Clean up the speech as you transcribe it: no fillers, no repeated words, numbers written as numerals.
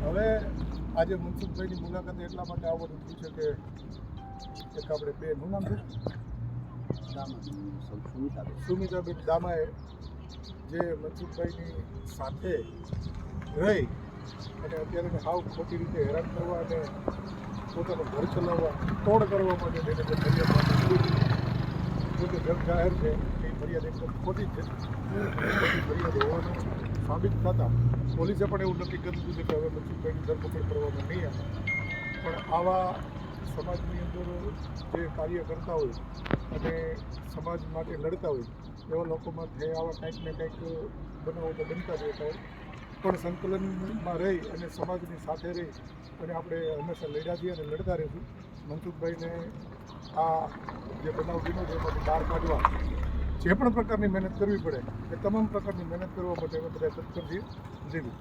હવે આજે મનસુખભાઈની મુલાકાતે એટલા માટે આવવાનું થયું છે કે એક આપણે બેનું નામ છે સુમિતાબેન દામાએ જે મનસુખભાઈની સાથે રહી અને અત્યારે હાવ ખોટી રીતે હેરાન કરવા અને પોતાનું ઘર ચલાવવા તોડ કરવા માટે તેને જે ફરિયાદ માટે પોતે જગ જાહેર છે એ ફરિયાદ એકદમ ખોટી છે ખોટી ફરિયાદ હોવાનું સાબિત થતાં પોલીસે પણ એવું નક્કી કરી દીધું કે હવે મનસુખભાઈની ધરપકડ કરવામાં નહીં આવે. પણ આવા સમાજની અંદર જે કાર્ય કરતા હોય અને સમાજ માટે લડતા હોય એવા લોકોમાંથી આવા કંઈક ને કંઈક બનાવો તો બનતા જ રહેતા હોય. પણ સંકલનમાં રહી અને સમાજની સાથે રહી અને આપણે હંમેશા લડ્યા છીએ અને લડતા રહીશું. મનસુખભાઈને આ જે બનાવ બન્યો છે એમાંથી બહાર કાઢવા જે પણ પ્રકારની મહેનત કરવી પડે એ તમામ પ્રકારની મહેનત કરવા માટે અમે બધા તત્પર છીએ. રેડી.